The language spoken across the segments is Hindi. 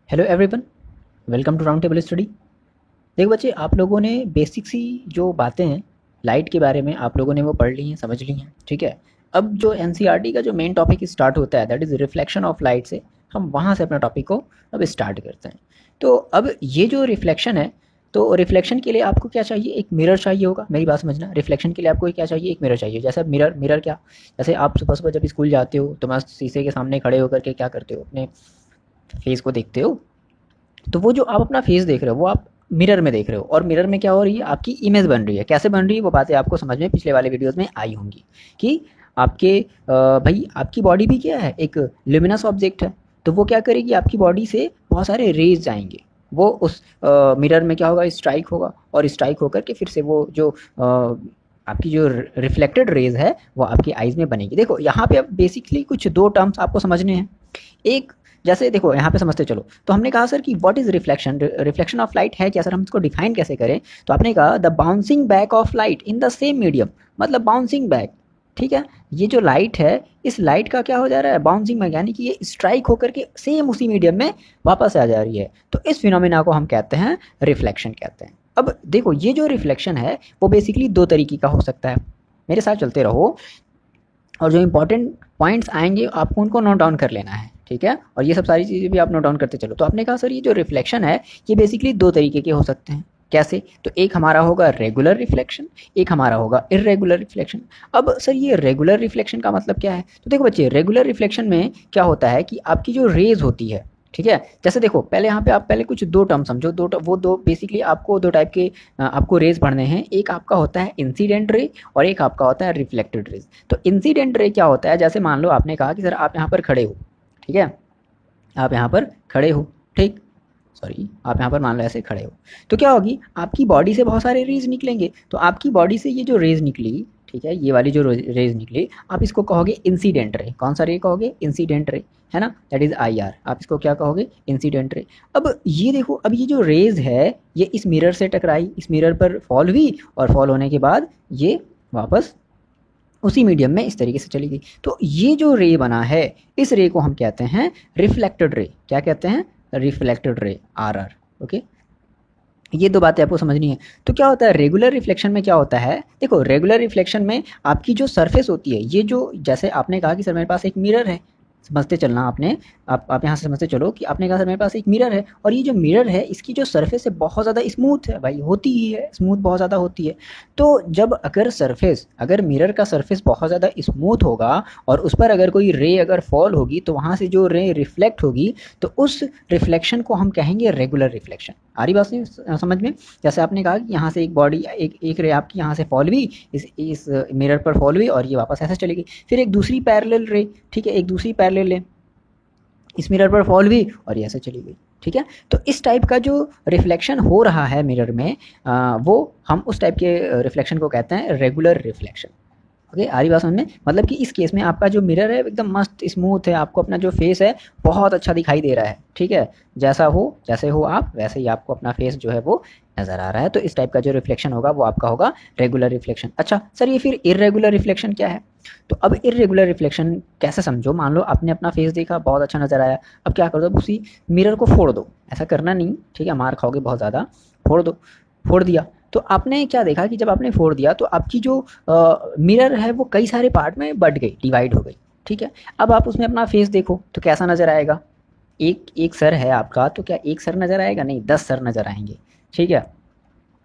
Hello everyone, welcome to round table study. देखो बच्चे, आप लोगों ने बेसिक सी जो बातें हैं लाइट के बारे में आप लोगों ने वो पढ़ ली हैं, समझ ली हैं। ठीक है, अब जो एनसीईआरटी का जो मेन टॉपिक स्टार्ट होता है that is reflection of light से हम वहाँ से अपना टॉपिक को अब स्टार्ट करते हैं। तो अब ये जो रिफ्लेक्शन है, तो रिफ्लेक्शन के लिए आपको क्या चाहिए? एक मिरर चाहिए होगा। मेरी बात समझना, रिफ्लेक्शन के लिए आपको क्या चाहिए? एक मिरर चाहिए। जैसे मिरर मिरर क्या, जैसे आप सुबह सुबह जब स्कूल जाते हो तो मस्त शीशे के सामने खड़े होकर के क्या करते हो? अपने फेस को देखते हो। तो वो जो आप अपना फेस देख रहे हो वो आप मिरर में देख रहे हो, और मिरर में क्या हो रही है? आपकी इमेज बन रही है। कैसे बन रही है वो बातें आपको समझ में पिछले वाले वीडियोस में आई होंगी कि आपके भाई आपकी बॉडी भी क्या है? एक ल्यूमिनस ऑब्जेक्ट है। तो वो क्या करेगी? आपकी बॉडी से बहुत सारे रेज आएंगे, वो उस मिरर में क्या होगा? स्ट्राइक होगा, और स्ट्राइक होकर के फिर से वो जो आपकी जो रिफ्लेक्टेड रेज है वो आपकी आइज़ में बनेगी। देखो यहाँ पे अब बेसिकली कुछ दो टर्म्स आपको समझने हैं। एक, जैसे देखो यहाँ पे समझते चलो, तो हमने कहा सर कि what is reflection, reflection of light है क्या सर, हम इसको डिफाइन कैसे करें? तो आपने कहा the bouncing back of light in the same medium, मतलब बाउंसिंग बैक। ठीक है, ये जो लाइट है, इस लाइट का क्या हो जा रहा है? बाउंसिंग बैक, यानी कि ये स्ट्राइक होकर के सेम उसी मीडियम में वापस आ जा रही है। तो इस फिनोमेना को हम कहते हैं रिफ्लेक्शन कहते हैं। अब देखो ये जो रिफ्लेक्शन है वो बेसिकली दो तरीके का हो सकता है। मेरे साथ चलते रहो, और जो इंपॉर्टेंट पॉइंट्स आएंगे आपको उनको नोट डाउन कर लेना है। ठीक है, और ये सब सारी चीज़ें भी आप नोट डाउन करते चलो। तो आपने कहा सर ये जो रिफ्लेक्शन है ये बेसिकली दो तरीके के हो सकते हैं। कैसे? तो एक हमारा होगा रेगुलर रिफ्लेक्शन, एक हमारा होगा इर्रेगुलर रिफ्लेक्शन। अब सर ये रेगुलर रिफ्लेक्शन का मतलब क्या है? तो देखो बच्चे, रेगुलर रिफ्लेक्शन में क्या होता है कि आपकी जो रेज होती है, ठीक है, जैसे देखो पहले यहाँ पे आप पहले कुछ दो टर्म समझो। वो दो बेसिकली आपको दो टाइप के आपको रेज पढ़ने हैं। एक आपका होता है इंसिडेंट रे, और एक आपका होता है रिफ्लेक्टेड रेज। तो इंसिडेंट रे क्या होता है? जैसे मान लो आपने कहा कि सर आप यहाँ पर खड़े हो, ठीक है, आप यहाँ पर खड़े हो, ठीक, सॉरी, आप यहाँ पर मान लो ऐसे खड़े हो, तो क्या होगी? आपकी बॉडी से बहुत सारे रेज निकलेंगे। तो आपकी बॉडी से ये जो रेज निकली, ठीक है, ये वाली जो रेज निकली, आप इसको कहोगे इंसिडेंट रे। कौन सा रे कहोगे? इंसिडेंट रे, है ना, दैट इज IR। आप इसको क्या कहोगे? Incident ray. अब ये देखो, अब ये जो रेज है ये इस मिरर से टकराई, इस मिरर पर फॉल हुई, और फॉल होने के बाद ये वापस उसी मीडियम में इस तरीके से चली गई। तो ये जो रे बना है, इस रे को हम कहते हैं रिफ्लेक्टेड रे। क्या कहते हैं? Reflected ray, RR। ओके, ये दो बातें आपको समझनी है। तो क्या होता है रेगुलर रिफ्लेक्शन में? क्या होता है, देखो रेगुलर रिफ्लेक्शन में आपकी जो सरफेस होती है, ये जो, जैसे आपने कहा कि सर मेरे पास एक मिरर है, समझते चलना आपने, आप यहाँ से समझते चलो कि आपने कहा सर मेरे पास एक मिरर है, और ये जो मिरर है इसकी जो सरफेस है बहुत ज़्यादा स्मूथ है। भाई होती ही है, स्मूथ बहुत ज़्यादा होती है। तो जब अगर सरफेस, अगर मिरर का सरफेस बहुत ज़्यादा स्मूथ होगा और उस पर अगर कोई रे अगर फॉल होगी, तो वहाँ से जो रे रिफ्लेक्ट होगी, तो उस रिफ्लेक्शन को हम कहेंगे रेगुलर रिफ्लेक्शन। आ रही बात समझ में? जैसे आपने कहा कि यहाँ से एक बॉडी, एक रे आपकी यहाँ से फॉल हुई, इस मिरर पर फॉल हुई, और ये वापस ऐसे चली गई। फिर एक दूसरी पैरेलल रे, ठीक है, एक दूसरी पैरेलल ले, इस मिरर पर फॉल हुई और ये ऐसे चली गई। ठीक है, तो इस टाइप का जो रिफ्लेक्शन हो रहा है मिरर में, वो हम उस टाइप के रिफ्लेक्शन को कहते हैं रेगुलर रिफ्लेक्शन। ओके, आ रही बात समझ में? मतलब कि इस केस में आपका जो मिरर है एकदम मस्त स्मूथ है, आपको अपना जो फेस है बहुत अच्छा दिखाई दे रहा है। ठीक है, जैसे हो आप वैसे ही आपको अपना फेस जो है वो नज़र आ रहा है। तो इस टाइप का जो रिफ्लेक्शन होगा वो आपका होगा रेगुलर रिफ्लेक्शन। अच्छा सर, ये फिर इर्रेगुलर रिफ्लेक्शन क्या है? तो अब इर्रेगुलर रिफ्लेक्शन कैसे समझो? मान लो आपने अपना फेस देखा, बहुत अच्छा नज़र आया, अब क्या कर दो? उसी मिरर को फोड़ दो। ऐसा करना नहीं, ठीक है, मार खाओगे बहुत ज़्यादा। फोड़ दो, फोड़ दिया, तो आपने क्या देखा कि जब आपने फोड़ दिया तो आपकी जो मिरर है वो कई सारे पार्ट में बट गई, डिवाइड हो गई। ठीक है, अब आप उसमें अपना फेस देखो तो कैसा नज़र आएगा? एक एक सर है आपका, तो क्या एक सर नज़र आएगा? नहीं, 10 सर नज़र आएंगे। ठीक है,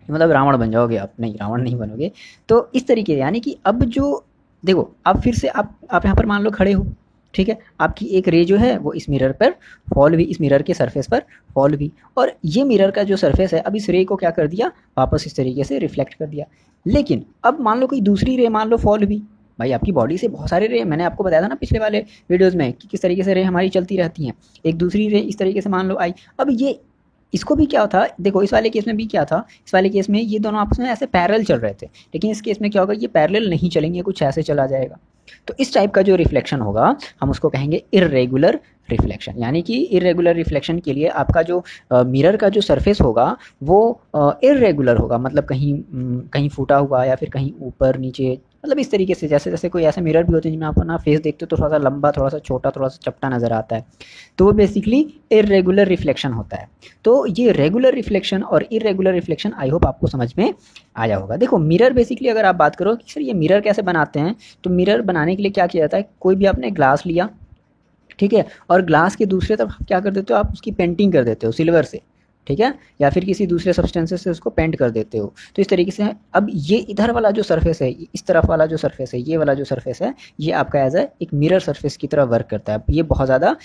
मतलब रावण बन जाओगे आप। नहीं, रावण नहीं बनोगे। तो इस तरीके से, यानी कि अब जो, देखो अब फिर से आप यहाँ पर मान लो खड़े हो, ठीक है, आपकी एक रे जो है वो इस मिरर पर फॉल हुई, इस मिरर के सरफेस पर फॉल हुई, और ये मिरर का जो सरफेस है अब इस रे को क्या कर दिया? वापस इस तरीके से रिफ्लेक्ट कर दिया। लेकिन अब मान लो कोई दूसरी रे मान लो फॉल हुई। भाई आपकी बॉडी से बहुत सारे रे, मैंने आपको बताया था ना पिछले वाले वीडियोज़ में कि किस तरीके से रे हमारी चलती रहती हैं। एक दूसरी रे इस तरीके से मान लो आई। अब ये, इसको भी क्या था, देखो इस वाले केस में भी क्या था, इस वाले केस में ये दोनों आपस में ऐसे पैरेलल चल रहे थे, लेकिन इस केस में क्या होगा? ये पैरेलल नहीं चलेंगे, कुछ ऐसे चला जाएगा। तो इस टाइप का जो रिफ्लेक्शन होगा हम उसको कहेंगे इर्रेगुलर रिफ्लेक्शन। यानी कि इर्रेगुलर रिफ्लेक्शन के लिए आपका जो मिरर का जो सरफेस होगा वो इर्रेगुलर होगा, मतलब कहीं कहीं फूटा हुआ, या फिर कहीं ऊपर नीचे मतलब इस तरीके से, जैसे जैसे कोई ऐसे मिरर भी होते हैं जिनमें आप अपना फेस देखते हो तो थोड़ा सा लंबा, थोड़ा सा छोटा, थोड़ा सा चपटा नज़र आता है, तो वो बेसिकली इरेगुलर रिफ्लेक्शन होता है। तो ये रेगुलर रिफ्लेक्शन और इरेगुलर रिफ्लेक्शन आई होप आपको समझ में आया होगा। देखो मिरर बेसिकली अगर आप बात करो कि सर ये मिरर कैसे बनाते हैं, तो मिरर बनाने के लिए क्या किया जाता है, कोई भी आपने ग्लास लिया, ठीक है, और ग्लास के दूसरे तरफ क्या कर देते हो आप, उसकी पेंटिंग कर देते हो सिल्वर से, ठीक है, या फिर किसी दूसरे सब्सटेंसेस से उसको पेंट कर देते हो। तो इस तरीके से अब ये इधर वाला जो सरफेस है, इस तरफ वाला जो सरफेस है, ये वाला जो सरफेस है, ये आपका एज एक मिरर सरफेस की तरह वर्क करता है। ये बहुत ज़्यादा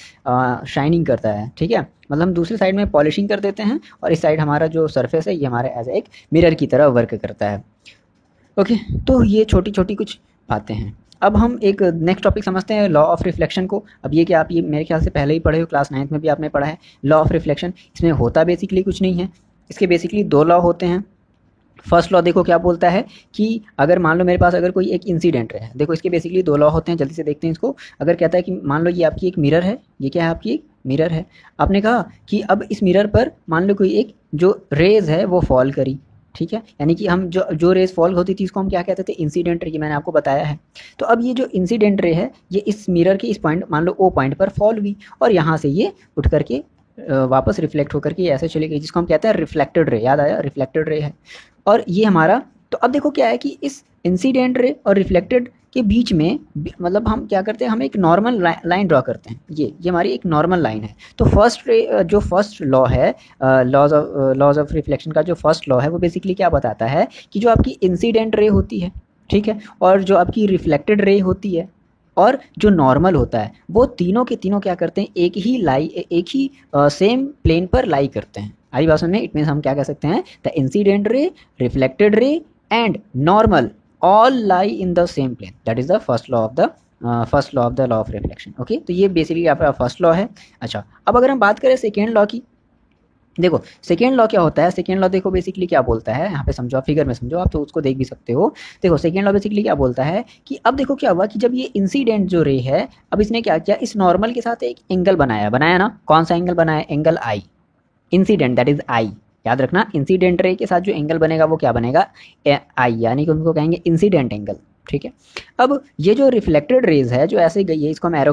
शाइनिंग करता है, ठीक है, मतलब हम दूसरी साइड में पॉलिशिंग कर देते हैं और इस साइड हमारा जो सरफेस है ये हमारे एज एक मिरर की तरह वर्क करता है। ओके, तो ये छोटी छोटी कुछ बातें हैं। अब हम एक नेक्स्ट टॉपिक समझते हैं, लॉ ऑफ रिफ्लेक्शन को। अब ये क्या आप ये मेरे ख्याल से पहले ही पढ़े हो, क्लास 9th में भी आपने पढ़ा है लॉ ऑफ रिफ्लेक्शन। इसमें होता बेसिकली कुछ नहीं है, इसके बेसिकली दो लॉ होते हैं। फर्स्ट लॉ देखो क्या बोलता है कि अगर मान लो मेरे पास अगर कोई एक इंसिडेंट है, देखो इसके बेसिकली दो लॉ होते हैं, जल्दी से देखते हैं इसको। अगर कहता है कि मान लो ये आपकी एक मिरर है, ये क्या है आपकी एक मिरर है, आपने कहा कि अब इस मिरर पर मान लो कोई एक जो रेज है वो फॉल करी, ठीक है, यानी कि हम जो जो रेज फॉल होती थी इसको हम क्या कहते थे, इंसिडेंट रे, ये मैंने आपको बताया है। तो अब ये जो इंसिडेंट रे है ये इस मिरर के इस पॉइंट मान लो ओ पॉइंट पर फॉल हुई और यहाँ से ये उठ करके वापस रिफ्लेक्ट होकर के ऐसे चली गई, जिसको हम कहते हैं रिफ्लेक्टेड रे। याद आया, रिफ्लेक्टेड रे है। और ये हमारा, तो अब देखो क्या है कि इस इंसिडेंट रे और रिफ्लेक्टेड के बीच में मतलब हम क्या करते हैं, हम एक नॉर्मल लाइन ड्रॉ करते हैं। ये हमारी एक नॉर्मल लाइन है। तो फर्स्ट रे जो फर्स्ट लॉ है, लॉज ऑफ रिफ्लेक्शन का जो फर्स्ट लॉ है वो बेसिकली क्या बताता है कि जो आपकी इंसिडेंट रे होती है, ठीक है, और जो आपकी रिफ्लेक्टेड रे होती है और जो नॉर्मल होता है, वो तीनों के तीनों क्या करते हैं, एक ही सेम प्लेन पर लाई करते हैं। आई बात सुनने, इट मीन्स हम क्या कह सकते हैं, the incident ray, reflected ray and normal all lie in the same plane. That is the first law of the law of reflection. Okay, तो ये बेसिकली आपका फर्स्ट लॉ है। अच्छा, अब अगर हम बात करें सेकेंड लॉ की, देखो सेकेंड लॉ क्या होता है। सेकेंड लॉ देखो बेसिकली क्या बोलता है, यहाँ पे समझो, आप फिगर में समझो, आप तो उसको देख भी सकते हो। देखो सेकेंड लॉ बेसिकली क्या बोलता है कि अब देखो क्या हुआ कि जब ये इंसिडेंट जो रे है, अब इसने क्या किया, इस नॉर्मल के साथ एक एंगल बनाया ना, कौन सा एंगल बनाया, angle I. Incident that is I, याद रखना, इंसिडेंट रे के साथ जो एंगल बनेगा वो क्या बनेगा, आई, यानी कि उनको कहेंगे इंसिडेंट एंगल, ठीक है। अब ये जो रिफ्लेक्टेड रेज है जो ऐसे गई है, इसको हम एरो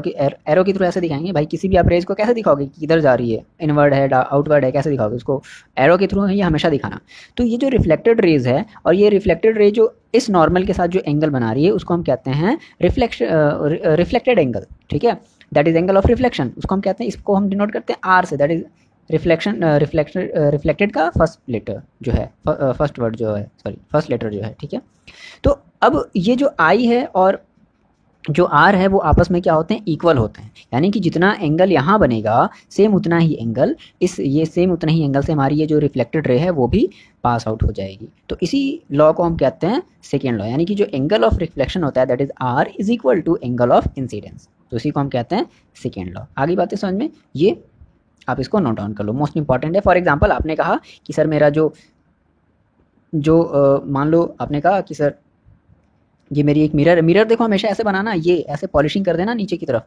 के थ्रू ऐसे दिखाएंगे। भाई किसी भी आप रेज को कैसे दिखाओगे कि किधर जा रही है, इनवर्ड है आउटवर्ड है, कैसे दिखाओगे उसको, एरो के थ्रू है, ये हमेशा दिखाना। तो ये जो रिफ्लेक्टेड रेज है और ये रिफ्लेक्टेड रे जो इस नॉर्मल के साथ जो एंगल बना रही है उसको हम कहते हैं रिफ्लेक्टेड एंगल, ठीक है, that is angle of reflection, उसको हम कहते हैं, इसको हम डिनोट करते हैं आर से, दैट इज रिफ्लेक्टेड का फर्स्ट लेटर जो है, फर्स्ट वर्ड जो है, सॉरी फर्स्ट लेटर जो है, ठीक है। तो अब ये जो आई है और जो आर है वो आपस में क्या होते हैं, इक्वल होते हैं, यानी कि जितना एंगल यहाँ बनेगा सेम उतना ही एंगल सेम उतना ही एंगल से हमारी ये जो रिफ्लेक्टेड रे है वो भी पास आउट हो जाएगी। तो इसी लॉ को हम कहते हैं सेकेंड लॉ, यानी कि जो एंगल ऑफ रिफ्लेक्शन होता है that is r is equal to angle of incidence, तो इसी को हम कहते हैं सेकेंड लॉ। आगे बातें समझ में, ये आप इसको नोट डाउन कर लो, मोस्ट इंपॉर्टेंट है। फॉर एग्जाम्पल आपने कहा कि सर मेरा मान लो आपने कहा कि सर ये मेरी एक मिरर देखो हमेशा ऐसे बनाना, ये ऐसे पॉलिशिंग कर देना नीचे की तरफ,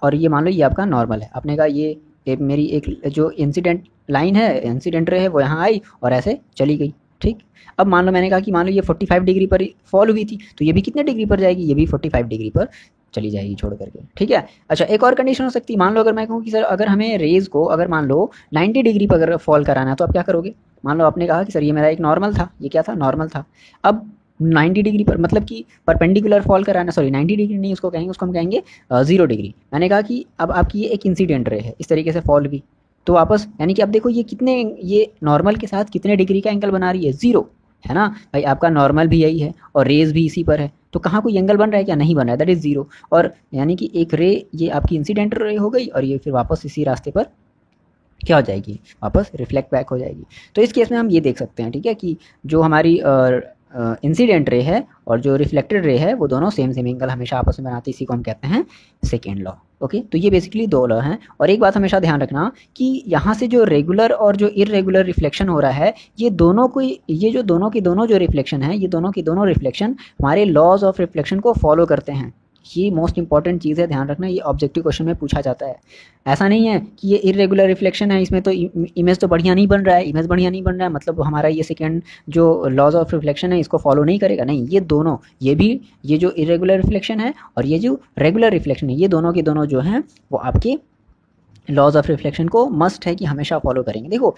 और ये मान लो ये आपका नॉर्मल है। आपने कहा ये मेरी एक जो इंसिडेंट लाइन है, इंसिडेंट रे है, वो यहाँ आई और ऐसे चली गई, ठीक। अब मान लो मैंने कहा कि मान लो ये 45 डिग्री पर फॉल हुई थी, तो ये भी कितने डिग्री पर जाएगी, ये भी 45 डिग्री पर चली जाएगी छोड़ करके, ठीक है। अच्छा, एक और कंडीशन हो सकती है, मान लो अगर मैं कहूँ कि सर अगर हमें रेज को अगर मान लो 90 डिग्री पर अगर फॉल कराना है तो आप क्या करोगे। मान लो आपने कहा कि सर ये मेरा एक नॉर्मल था, ये क्या था, नॉर्मल था। अब 90 डिग्री पर मतलब कि परपेंडिकुलर फॉल कराना, सॉरी 90 डिग्री नहीं उसको कहेंगे, उसको हम कहेंगे 0 डिग्री। मैंने कहा कि अब आपकी ये एक इंसिडेंट रे है, इस तरीके से फॉल भी, तो वापस यानी कि अब देखो ये नॉर्मल के साथ कितने डिग्री का एंगल बना रही है, 0 है ना भाई। आपका नॉर्मल भी यही है और रेज भी इसी पर है, तो कहाँ कोई एंगल बन रहा है क्या, नहीं बन रहा है, दैट इज 0। और यानी कि एक रे ये आपकी इंसिडेंट रे हो गई और ये फिर वापस इसी रास्ते पर क्या हो जाएगी, वापस रिफ्लेक्ट बैक हो जाएगी। तो इस केस में हम ये देख सकते हैं, ठीक है, कि जो हमारी इंसिडेंट रे है और जो रिफ्लेक्टेड रे है वो दोनों सेम एंगल हमेशा आपस में बनाते हैं, इसी को हम कहते हैं सेकेंड लॉ। ओके, तो ये बेसिकली दो लॉ हैं। और एक बात हमेशा ध्यान रखना कि यहाँ से जो रेगुलर और जो इरेगुलर रिफ्लेक्शन हो रहा है, ये दोनों जो दोनों की दोनों जो रिफ्लेक्शन है, ये दोनों की दोनों रिफ्लेक्शन हमारे लॉज ऑफ रिफ्लेक्शन को फॉलो करते हैं। ये मोस्ट इंपॉर्टेंट चीज़ है, ध्यान रखना, ये ऑब्जेक्टिव क्वेश्चन में पूछा जाता है। ऐसा नहीं है कि ये इरेगुलर रिफ्लेक्शन है, इसमें तो इमेज तो बढ़िया नहीं बन रहा है, इमेज बढ़िया नहीं बन रहा है मतलब हमारा ये सेकेंड जो लॉज ऑफ रिफ्लेक्शन है इसको फॉलो नहीं करेगा, नहीं, ये दोनों, ये भी, ये जो इरेगुलर रिफ्लेक्शन है और ये जो रेगुलर रिफ्लेक्शन है, ये दोनों के दोनों जो हैं वो आपके लॉज ऑफ रिफ्लेक्शन को मस्ट है कि हमेशा फॉलो करेंगे। देखो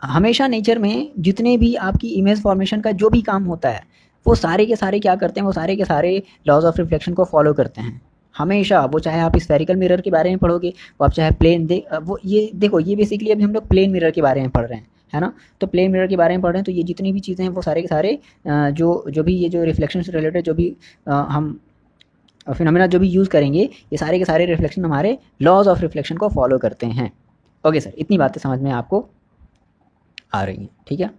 हमेशा नेचर में जितने भी आपकी इमेज फॉर्मेशन का जो भी काम होता है वो सारे के सारे क्या करते हैं, वो सारे के सारे लॉज ऑफ रिफ्लेक्शन को फॉलो करते हैं हमेशा। वो चाहे आप स्फेरिकल मिरर के बारे में पढ़ोगे, वो आप चाहे प्लेन वो ये देखो, ये बेसिकली अभी हम लोग प्लेन मिरर के बारे में पढ़ रहे हैं, है ना। तो प्लेन मिरर के बारे में पढ़ रहे हैं, तो ये जितनी भी चीज़ें हैं वो सारे के सारे जो भी ये जो रिफ्लेक्शन से रिलेटेड जो भी हम फिनोमेना जो भी यूज़ करेंगे, ये सारे के सारे रिफ्लेक्शन हमारे लॉज ऑफ रिफ्लेक्शन को फॉलो करते हैं। ओके सर, इतनी बातें समझ में आपको आ रही हैं, ठीक है।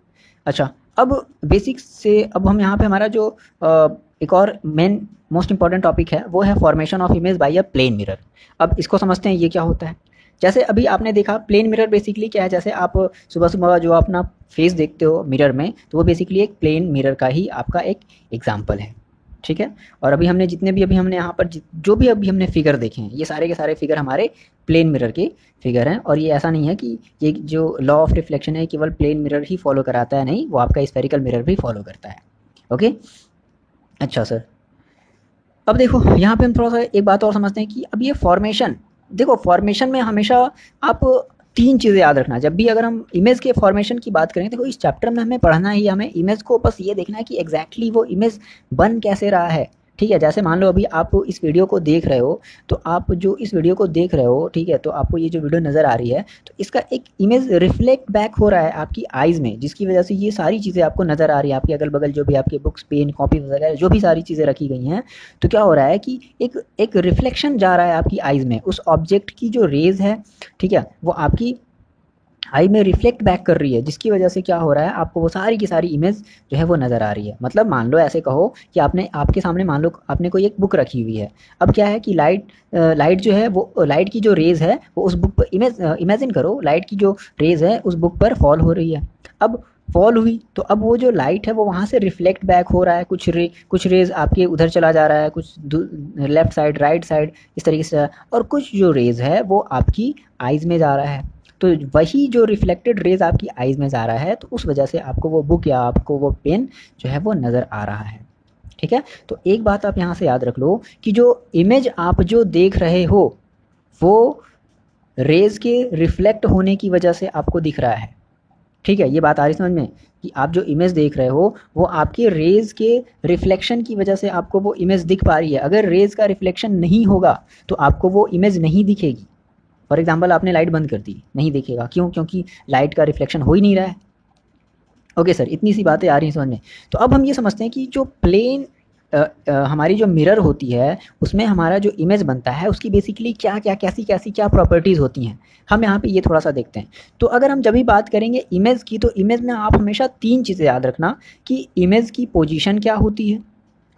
अच्छा, अब बेसिक्स से अब हम यहाँ पे हमारा जो एक और मेन मोस्ट इंपॉर्टेंट टॉपिक है वो है formation of image by a plane mirror. अब इसको समझते हैं ये क्या होता है। जैसे अभी आपने देखा प्लेन मिरर बेसिकली क्या है, जैसे आप सुबह सुबह जो अपना फेस देखते हो मिरर में, तो वो बेसिकली एक प्लेन मिरर का ही आपका एक एग्जाम्पल है, ठीक है। और अभी हमने जितने भी अभी हमने यहाँ पर जो भी अभी हमने फिगर देखे हैं, ये सारे के सारे फिगर हमारे प्लेन मिरर के फिगर हैं। और ये ऐसा नहीं है कि ये जो लॉ ऑफ रिफ्लेक्शन है केवल प्लेन मिरर ही फॉलो कराता है, नहीं, वो आपका स्फेरिकल मिरर भी फॉलो करता है। ओके, अच्छा सर, अब देखो यहाँ पे हम थोड़ा सा एक बात और समझते हैं कि अब ये फॉर्मेशन, देखो फॉर्मेशन में हमेशा आप तीन चीज़ें याद रखना। जब भी अगर हम इमेज के फॉर्मेशन की बात करें, देखो इस चैप्टर में हमें पढ़ना ही, हमें इमेज को बस ये देखना है कि एग्जैक्टली वो इमेज बन कैसे रहा है, ठीक है। जैसे मान लो अभी आप इस वीडियो को देख रहे हो, तो आप जो इस वीडियो को देख रहे हो, ठीक है, तो आपको ये जो वीडियो नज़र आ रही है, तो इसका एक इमेज रिफ्लेक्ट बैक हो रहा है आपकी आइज़ में, जिसकी वजह से ये सारी चीज़ें आपको नज़र आ रही है। आपके अगल बगल जो भी आपके बुक्स, पेन, कॉपी वगैरह जो भी सारी चीज़ें रखी गई हैं, तो क्या हो रहा है कि एक रिफ्लेक्शन जा रहा है आपकी आइज़ में, उस ऑब्जेक्ट की जो रेज़ है, ठीक है, वो आपकी आई में रिफ्लेक्ट बैक कर रही है, जिसकी वजह से क्या हो रहा है, आपको वो सारी की सारी इमेज जो है वो नज़र आ रही है। मतलब मान लो ऐसे कहो कि आपने आपके सामने मान लो आपने कोई एक बुक रखी हुई है। अब क्या है कि लाइट जो है वो लाइट की जो रेज़ है वो उस बुक पर इमेजिन करो, लाइट की जो रेज़ है उस बुक पर फॉल हो रही है। अब फॉल हुई तो अब वो जो लाइट है वो वहाँ से रिफ्लेक्ट बैक हो रहा है, कुछ रेज़ आपके उधर चला जा रहा है, कुछ लेफ़्ट साइड, राइट साइड, इस तरीके से, और कुछ जो रेज़ है वो आपकी आइज़ में जा रहा है। तो वही जो रिफ्लेक्टेड रेज आपकी आइज़ में जा रहा है, तो उस वजह से आपको वो बुक या आपको वो पेन जो है वो नज़र आ रहा है, ठीक है। तो एक बात आप यहाँ से याद रख लो कि जो इमेज आप जो देख रहे हो वो रेज के रिफ्लेक्ट होने की वजह से आपको दिख रहा है, ठीक है। ये बात आ रही समझ में कि आप जो इमेज देख रहे हो वो आपके रेज के रिफ्लेक्शन की वजह से आपको वो इमेज दिख पा रही है। अगर रेज का रिफ्लेक्शन नहीं होगा तो आपको वो इमेज नहीं दिखेगी। फॉर एग्जाम्पल आपने लाइट बंद कर दी, नहीं दिखेगा, क्यों? क्योंकि लाइट का रिफ्लेक्शन हो ही नहीं रहा है। ओके सर, इतनी सी बातें आ रही हैं समझ में। तो अब हम ये समझते हैं कि जो प्लेन हमारी जो मिरर होती है उसमें हमारा जो इमेज बनता है उसकी बेसिकली क्या क्या कैसी कैसी क्या प्रॉपर्टीज़ होती हैं, हम यहाँ पे ये थोड़ा सा देखते हैं। तो अगर हम जब भी बात करेंगे इमेज की, तो इमेज में आप हमेशा तीन चीज़ें याद रखना कि इमेज की पोजीशन क्या होती है।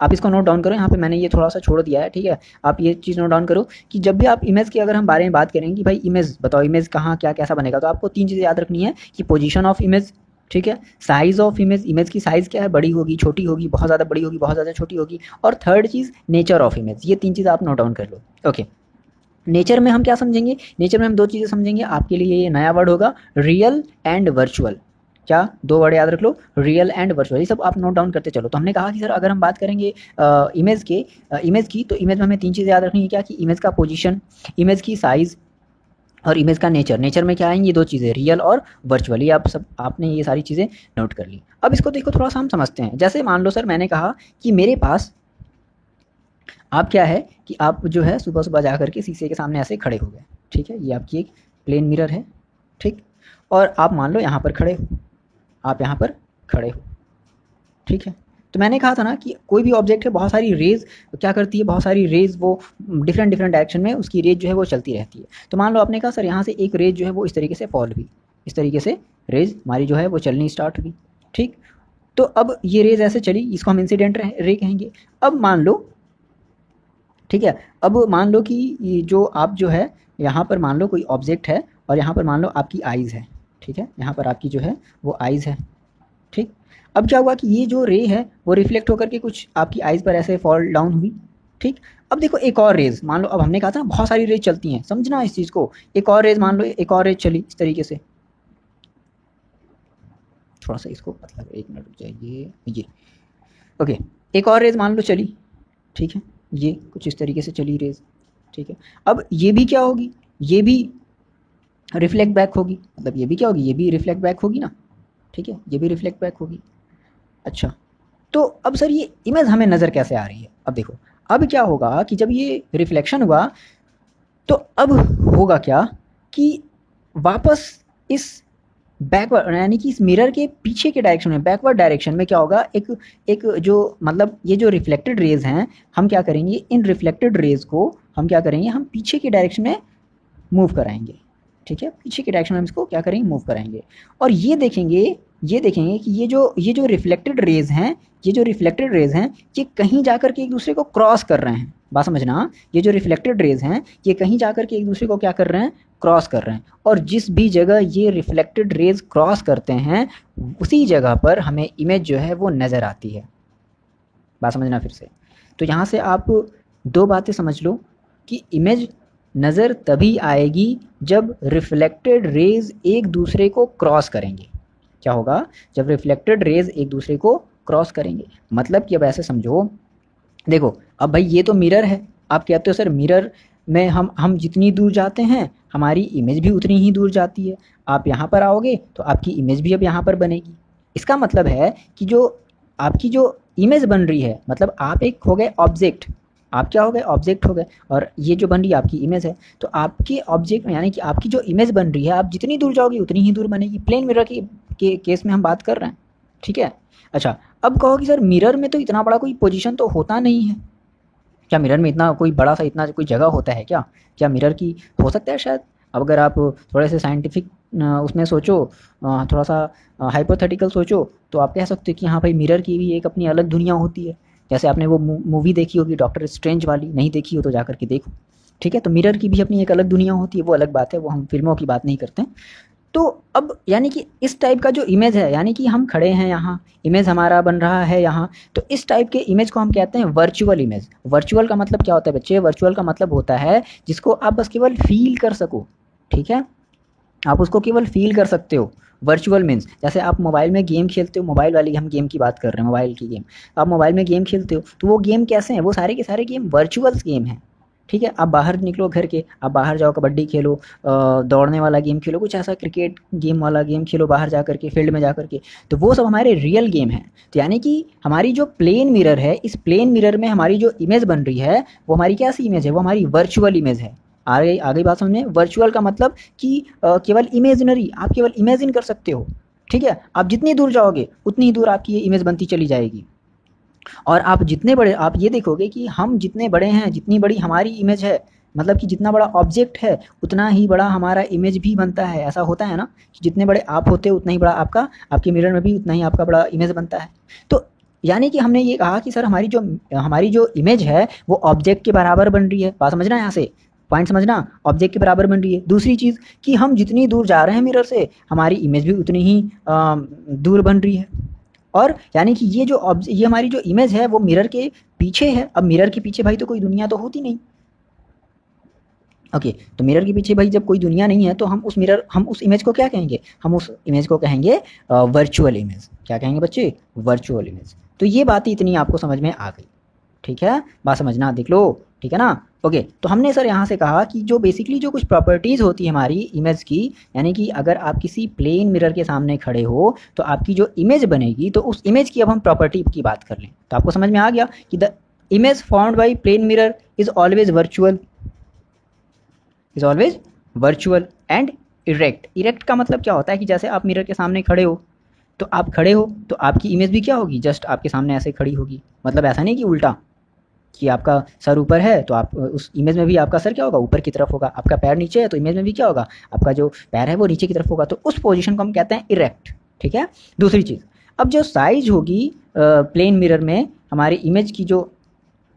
आप इसको नोट डाउन करो, यहाँ पे मैंने ये थोड़ा सा छोड़ दिया है, ठीक है। आप ये चीज़ नोट डाउन करो कि जब भी आप इमेज की अगर हम बारे में बात करेंगे कि भाई इमेज बताओ, इमेज कहाँ क्या कैसा बनेगा, तो आपको तीन चीज़ें याद रखनी है कि पोजीशन ऑफ इमेज, ठीक है, साइज़ ऑफ इमेज, इमेज की साइज़ क्या है, बड़ी होगी, छोटी होगी, बहुत ज़्यादा बड़ी होगी, बहुत ज़्यादा छोटी होगी, और third cheese nature of image. ये तीन चीज़ आप नोट डाउन कर लो। ओके, नेचर में हम क्या समझेंगे, नेचर में हम दो चीज़ें समझेंगे, आपके लिए ये नया वर्ड होगा, रियल एंड वर्चुअल। क्या? दो वर्ड याद रख लो, रियल एंड वर्चुअल, ये सब आप नोट डाउन करते चलो। तो हमने कहा कि सर अगर हम बात करेंगे इमेज की, तो इमेज में हमें तीन चीज़ें याद रखनी है, क्या कि इमेज का पोजीशन, इमेज की साइज़ और इमेज का नेचर। नेचर में क्या आएंगी, ये दो चीज़ें, रियल और वर्चुअल। ये आपने ये सारी चीज़ें नोट कर ली। अब इसको देखो थोड़ा सा हम समझते हैं। जैसे मान लो सर मैंने कहा कि मेरे पास आप क्या है कि आप जो है सुबह सुबह जा करके शीशे के सामने ऐसे खड़े हो गए, ठीक है, ये आपकी एक प्लेन मिरर है, ठीक, और आप मान लो यहाँ पर खड़े हो, आप यहाँ पर खड़े हो, ठीक है। तो मैंने कहा था ना कि कोई भी ऑब्जेक्ट है, बहुत सारी रेज क्या करती है, बहुत सारी रेज वो डिफरेंट डिफरेंट डायरेक्शन में उसकी रेज जो है वो चलती रहती है। तो मान लो आपने कहा सर यहाँ से एक रेज जो है वो इस तरीके से फॉल हुई, इस तरीके से रेज हमारी जो है वो चलनी स्टार्ट हुई, ठीक। तो अब ये रेज ऐसे चली, इसको हम इंसिडेंट रे कहेंगे। अब मान लो, ठीक है, अब मान लो कि ये जो आप जो है यहाँ पर मान लो कोई ऑब्जेक्ट है और यहाँ पर मान लो आपकी आइज़ है, ठीक है, यहाँ पर आपकी जो है वो आइज़ है, ठीक। अब क्या हुआ कि ये जो रे है वो रिफ्लेक्ट होकर के कुछ आपकी आइज़ पर ऐसे फॉल डाउन हुई, ठीक। अब देखो एक और रेज मान लो, अब हमने कहा था ना बहुत सारी रेज चलती हैं, समझना इस चीज़ को। एक और रेज मान लो, एक और रेज चली इस तरीके से, थोड़ा सा इसको मतलब 1 मिनट रुक जाइए, ये ओके। एक और रेज मान लो चली, ठीक है, ये कुछ इस तरीके से चली रेज, ठीक है। अब ये भी क्या होगी, ये भी रिफ्लेक्ट बैक होगी, मतलब ये भी क्या होगी, ये भी रिफ्लेक्ट बैक होगी ना, ठीक है, ये भी रिफ्लेक्ट बैक होगी। अच्छा, तो अब सर ये इमेज हमें नज़र कैसे आ रही है? अब देखो, अब क्या होगा कि जब ये रिफ्लेक्शन हुआ तो अब होगा क्या कि वापस इस बैकवर्ड यानी कि इस मिरर के पीछे के डायरेक्शन में, बैकवर्ड डायरेक्शन में क्या होगा, एक एक जो मतलब ये जो रिफ्लेक्टेड रेज हैं, हम क्या करेंगे, इन रिफ्लेक्टेड रेज को हम क्या करेंगे, हम पीछे की डायरेक्शन में मूव कराएंगे, ठीक है, पीछे के डायरेक्शन में हम इसको क्या करेंगे, मूव कराएंगे। और ये देखेंगे कि ये जो रिफ्लेक्टेड रेज हैं, ये जो रिफ्लेक्टेड रेज हैं, ये कहीं जाकर के एक दूसरे को क्रॉस कर रहे हैं। बात समझना, ये जो रिफ्लेक्टेड रेज हैं, ये कहीं जाकर के एक दूसरे को क्या कर रहे हैं, क्रॉस कर रहे हैं। और जिस भी जगह ये रिफ्लेक्टेड रेज क्रॉस करते हैं, उसी जगह पर हमें इमेज जो है वो नज़र आती है। बात समझना फिर से। तो यहाँ से आप दो बातें समझ लो कि इमेज नज़र तभी आएगी जब रिफ्लेक्टेड रेज एक दूसरे को क्रॉस करेंगे। क्या होगा, जब रिफ्लेक्टेड रेज एक दूसरे को क्रॉस करेंगे। मतलब कि अब ऐसे समझो, देखो अब भाई ये तो मिरर है, आप कहते हो सर मिरर में हम जितनी दूर जाते हैं हमारी इमेज भी उतनी ही दूर जाती है। आप यहाँ पर आओगे तो आपकी इमेज भी अब यहाँ पर बनेगी। इसका मतलब है कि जो आपकी जो इमेज बन रही है, मतलब आप एक हो गए ऑब्जेक्ट, आप क्या हो गए, ऑब्जेक्ट हो गए, और ये जो बन रही है आपकी इमेज है। तो आपके ऑब्जेक्ट यानी कि आपकी जो इमेज बन रही है, आप जितनी दूर जाओगे उतनी ही दूर बनेगी। प्लेन मिरर के केस में हम बात कर रहे हैं, ठीक है। अच्छा, अब कहो कि सर मिरर में तो इतना बड़ा कोई पोजीशन तो होता नहीं है, क्या मिरर में इतना कोई बड़ा सा इतना कोई जगह होता है क्या? क्या मिरर की हो सकता है शायद। अब अगर आप थोड़े से साइंटिफिक उसमें सोचो, थोड़ा सा हाइपोथेटिकल सोचो, तो आप कह सकते हो कि हाँ भाई मिरर की भी एक अपनी अलग दुनिया होती है। जैसे आपने वो मूवी देखी होगी डॉक्टर स्ट्रेंज वाली, नहीं देखी हो तो जाकर के देखो, ठीक है। तो मिरर की भी अपनी एक अलग दुनिया होती है, वो अलग बात है, वो हम फिल्मों की बात नहीं करते हैं। तो अब यानी कि इस टाइप का जो इमेज है, यानी कि हम खड़े हैं यहाँ, इमेज हमारा बन रहा है यहाँ, तो इस टाइप के इमेज को हम कहते हैं वर्चुअल इमेज। वर्चुअल का मतलब क्या होता है बच्चे? वर्चुअल का मतलब होता है जिसको आप बस केवल फील कर सको, ठीक है, आप उसको केवल फील कर सकते हो। वर्चुअल मीन्स जैसे आप मोबाइल में गेम खेलते हो, मोबाइल वाली हम गेम की बात कर रहे हैं, मोबाइल की गेम। आप मोबाइल में गेम खेलते हो तो वो गेम कैसे हैं? वो सारे के सारे गेम वर्चुअल गेम हैं, ठीक है। आप बाहर निकलो घर के, आप बाहर जाओ, कबड्डी खेलो, दौड़ने वाला गेम खेलो, कुछ ऐसा क्रिकेट गेम वाला गेम खेलो बाहर जा कर के, फील्ड में जा कर के, तो वो सब हमारे रियल गेम हैं। तो यानी कि हमारी जो प्लेन मिरर है, इस प्लेन मिरर में हमारी जो इमेज बन रही है वो हमारी कैसी इमेज है? वो हमारी वर्चुअल इमेज है। आ गई बात समझ में? वर्चुअल का मतलब कि केवल इमेजिनरी, आप केवल इमेजिन कर सकते हो, ठीक है। आप जितनी दूर जाओगे उतनी ही दूर आपकी ये इमेज बनती चली जाएगी। और आप जितने बड़े, आप ये देखोगे कि हम जितने बड़े हैं, जितनी बड़ी हमारी इमेज है, मतलब कि जितना बड़ा ऑब्जेक्ट है उतना ही बड़ा हमारा इमेज भी बनता है। ऐसा होता है ना कि जितने बड़े आप होते हो उतना ही बड़ा आपका, आपके मिरर में भी उतना ही आपका बड़ा इमेज बनता है। तो यानी कि हमने ये कहा कि सर हमारी जो इमेज है वो ऑब्जेक्ट के बराबर बन रही है। बात समझना, यहाँ से पॉइंट समझना, ऑब्जेक्ट के बराबर बन रही है। दूसरी चीज़ कि हम जितनी दूर जा रहे हैं मिरर से, हमारी इमेज भी उतनी ही दूर बन रही है। और यानी कि ये हमारी जो इमेज है वो मिरर के पीछे है। अब मिरर के पीछे भाई तो कोई दुनिया तो होती नहीं, ओके। तो मिरर के पीछे भाई जब कोई दुनिया नहीं है तो हम उस इमेज को क्या कहेंगे? हम उस इमेज को कहेंगे वर्चुअल इमेज। क्या कहेंगे बच्चे? Virtual image. तो ये बात इतनी आपको समझ में आ गई, ठीक है। बात समझना, देख लो, ठीक है ना। ओके, तो हमने सर यहाँ से कहा कि जो बेसिकली जो कुछ प्रॉपर्टीज़ होती है हमारी इमेज की, यानी कि अगर आप किसी प्लेन मिरर के सामने खड़े हो तो आपकी जो इमेज बनेगी, तो उस इमेज की अब हम प्रॉपर्टी की बात कर लें तो आपको समझ में आ गया कि the image formed by plane mirror is always virtual and erect. Erect का मतलब क्या होता है कि जैसे आप मिरर के सामने खड़े हो, तो आप खड़े हो तो आपकी इमेज भी क्या होगी? जस्ट आपके सामने ऐसे खड़ी होगी। मतलब ऐसा नहीं कि उल्टा, कि आपका सर ऊपर है तो आप उस इमेज में भी आपका सर क्या होगा? ऊपर की तरफ होगा। आपका पैर नीचे है तो इमेज में भी क्या होगा? आपका जो पैर है वो नीचे की तरफ होगा। तो उस पोजीशन को हम कहते हैं इरेक्ट, ठीक है। दूसरी चीज़, अब जो साइज होगी प्लेन मिरर में हमारी इमेज की, जो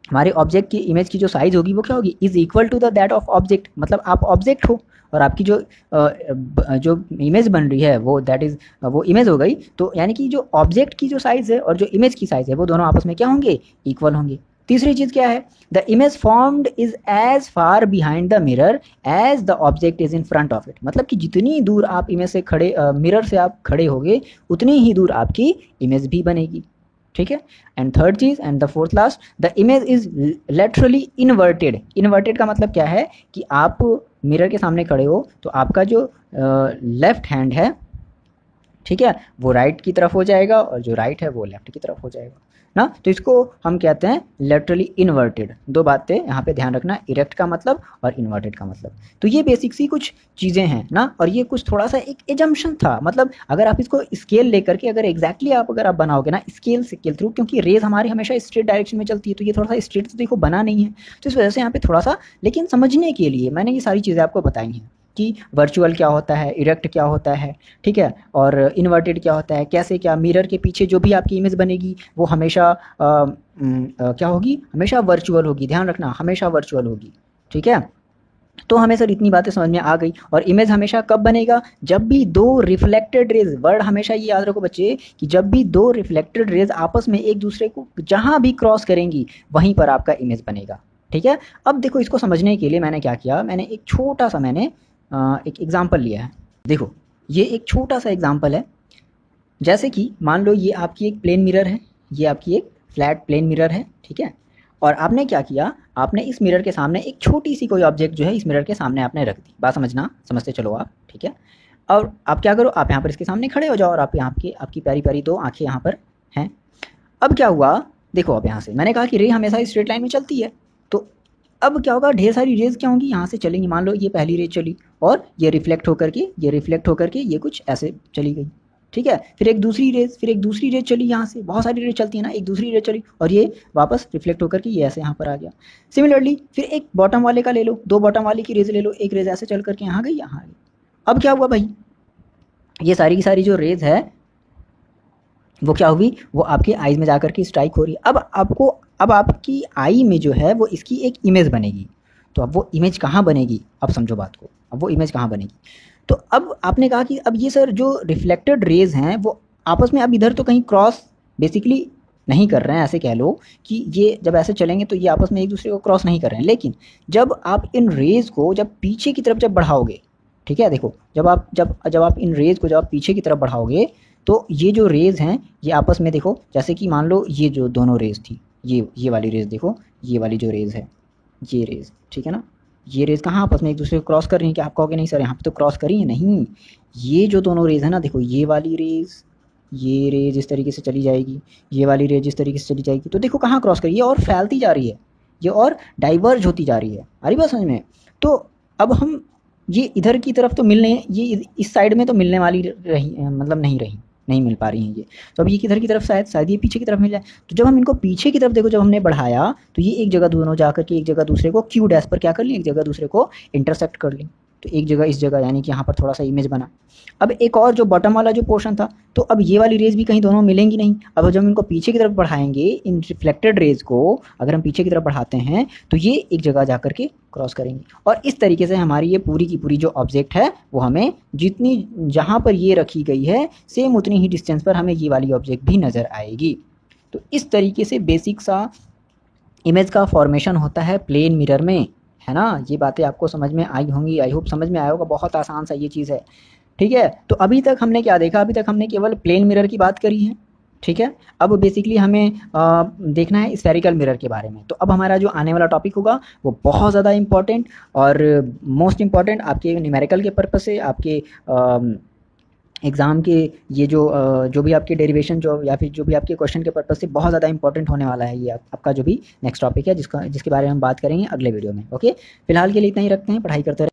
हमारे ऑब्जेक्ट की इमेज की जो साइज होगी वो क्या होगी? Is equal to the that of object. मतलब आप ऑब्जेक्ट हो और आपकी जो इमेज बन रही है वो दैट इज वो इमेज हो गई। तो यानी कि जो ऑब्जेक्ट की जो साइज़ है और जो इमेज की साइज़ है वो दोनों आपस में क्या होंगे? इक्वल होंगे। तीसरी चीज़ क्या है, the image formed is as far behind the mirror as the object is in front of it, मतलब कि जितनी दूर आप इमेज से खड़े मिरर से आप खड़े होगे उतनी ही दूर आपकी इमेज भी बनेगी, ठीक है। एंड थर्ड चीज and the fourth last, the image is laterally inverted. Inverted का मतलब क्या है कि आप मिरर के सामने खड़े हो तो आपका जो लेफ्ट हैंड है, ठीक है, वो राइट की तरफ हो जाएगा और जो राइट है वो लेफ्ट की तरफ हो जाएगा ना। तो इसको हम कहते हैं लेटरली इन्वर्टेड। दो बातें यहाँ पे ध्यान रखना, इरेक्ट का मतलब और इन्वर्टेड का मतलब। तो ये बेसिक सी कुछ चीज़ें हैं ना, और ये कुछ थोड़ा सा एक एजम्पशन था, मतलब अगर आप इसको स्केल लेकर के अगर एग्जैक्टली अगर आप बनाओगे ना स्केल थ्रू, क्योंकि रेज हमारी हमेशा स्ट्रेट डायरेक्शन में चलती है, तो ये थोड़ा सा स्ट्रेट तो देखो बना नहीं है, तो इस वजह से यहाँ पे थोड़ा सा, लेकिन समझने के लिए मैंने ये सारी चीज़ें आपको बताई हैं कि वर्चुअल क्या होता है, इरेक्ट क्या होता है, ठीक है, और इन्वर्टेड क्या होता है, कैसे क्या मिरर के पीछे जो भी आपकी इमेज बनेगी वो हमेशा क्या होगी, हमेशा वर्चुअल होगी, ध्यान रखना हमेशा वर्चुअल होगी, ठीक है। तो हमें सर इतनी बातें समझ में आ गई। और इमेज हमेशा कब बनेगा, जब भी दो रिफ्लेक्टेड रेज, वर्ड हमेशा ये याद रखो बच्चे कि जब भी दो रिफ्लेक्टेड रेज आपस में एक दूसरे को जहां भी क्रॉस करेंगी वहीं पर आपका इमेज बनेगा, ठीक है। अब देखो इसको समझने के लिए मैंने क्या किया, मैंने एक छोटा सा एक एग्जाम्पल लिया है। देखो ये एक छोटा सा एग्जाम्पल है, जैसे कि मान लो ये आपकी एक प्लेन मिरर है, ये आपकी एक फ्लैट प्लेन मिरर है, ठीक है। और आपने क्या किया, आपने इस मिरर के सामने एक छोटी सी कोई ऑब्जेक्ट जो है इस मिरर के सामने आपने रख दी, बात समझना, समझते चलो आप, ठीक है। और आप क्या करो, आप यहाँ पर इसके सामने खड़े हो जाओ और आप यहाँ की आपकी प्यारी प्यारी दो आंखें यहाँ पर हैं। अब क्या हुआ, देखो अब यहाँ से मैंने कहा कि रे हमेशा स्ट्रेट लाइन में चलती है, तो अब क्या होगा, ढेर सारी रेज क्या होंगी यहाँ से चलेंगी। मान लो ये पहली रेज चली और ये रिफ्लेक्ट होकर के ये कुछ ऐसे चली गई, ठीक है। फिर एक दूसरी रेज चली, यहाँ से बहुत सारी रेज चलती है ना, एक दूसरी रेज चली और ये वापस रिफ्लेक्ट होकर के ये ऐसे यहाँ पर आ गया। सिमिलरली फिर एक बॉटम वाले का ले लो, दो बॉटम वाले की रेज ले लो, एक रेज ऐसे चल करके यहाँ गई, यहाँ गई। अब क्या हुआ भाई, ये सारी की सारी जो रेज है वो क्या हुई, वो आपके आईज में जाकर के स्ट्राइक हो रही है। अब आपकी आई में जो है वो इसकी एक इमेज बनेगी। तो अब वो इमेज कहाँ बनेगी, अब समझो बात को, अब वो इमेज कहाँ बनेगी। तो अब आपने कहा कि अब ये सर जो रिफ्लेक्टेड रेज हैं वो आपस में अब इधर तो कहीं क्रॉस बेसिकली नहीं कर रहे हैं, ऐसे कह लो कि ये जब ऐसे चलेंगे तो ये आपस में एक दूसरे को क्रॉस नहीं कर रहे हैं। लेकिन जब आप इन रेज को जब पीछे की तरफ जब बढ़ाओगे, ठीक है, देखो जब आप इन रेज को जब आप पीछे की तरफ बढ़ाओगे तो ये जो रेज हैं ये आपस में देखो, जैसे कि मान लो ये जो दोनों रेज थी, ये वाली रेज देखो, ये वाली जो रेज है, ये रेज, ठीक है ना, ये रेज कहाँ आपस में एक दूसरे को क्रॉस कर रही है। क्या आप कहोगे नहीं सर यहाँ पे तो क्रॉस करी है, नहीं, ये जो दोनों रेज है ना, देखो ये वाली रेज, ये रेज इस तरीके से चली जाएगी, ये वाली रेज इस तरीके से चली जाएगी, तो देखो कहाँ क्रॉस करी है, और फैलती जा रही है, ये और डाइवर्ज होती जा रही है। आ रही बात समझ में। तो अब हम ये इधर की तरफ तो मिलने, ये इस साइड में तो मिलने वाली रही, मतलब नहीं मिल पा रही हैं ये, तो अब ये किधर की तरफ शायद ये पीछे की तरफ मिल जाए। तो जब हम इनको पीछे की तरफ देखो, जब हमने बढ़ाया तो ये एक जगह दोनों जाकर के एक जगह दूसरे को क्यू डैश पर क्या कर ली, एक जगह दूसरे को इंटरसेक्ट कर ली, तो एक जगह इस जगह, यानी कि यहाँ पर थोड़ा सा इमेज बना। अब एक और जो बॉटम वाला जो पोर्शन था, तो अब ये वाली रेज भी कहीं दोनों मिलेंगी नहीं। अब जब हम इनको पीछे की तरफ बढ़ाएंगे, इन रिफ्लेक्टेड रेज को अगर हम पीछे की तरफ बढ़ाते हैं तो ये एक जगह जाकर के क्रॉस करेंगी, और इस तरीके से हमारी ये पूरी की पूरी जो ऑब्जेक्ट है वो हमें जितनी जहाँ पर ये रखी गई है सेम उतनी ही डिस्टेंस पर हमें ये वाली ऑब्जेक्ट भी नज़र आएगी। तो इस तरीके से बेसिक सा इमेज का फॉर्मेशन होता है प्लेन मिरर में, है ना। ये बातें आपको समझ में आई होंगी, आई होप समझ में आया होगा, बहुत आसान सा ये चीज़ है, ठीक है। तो अभी तक हमने क्या देखा, अभी तक हमने केवल प्लेन मिरर की बात करी है, ठीक है। अब बेसिकली हमें देखना है स्फेरिकल मिरर के बारे में। तो अब हमारा जो आने वाला टॉपिक होगा वो बहुत ज़्यादा इंपॉर्टेंट और मोस्ट इंपॉर्टेंट आपके न्यूमेरिकल के पर्पज़ से, आपके एग्ज़ाम के ये जो भी आपके डेरिवेशन जो या फिर जो भी आपके क्वेश्चन के पर्पज़ से बहुत ज़्यादा इंपॉर्टेंट होने वाला है ये आपका जो भी नेक्स्ट टॉपिक है जिसके बारे में हम बात करेंगे अगले वीडियो में। ओके, फिलहाल के लिए इतना ही रखते हैं, पढ़ाई करते रहें।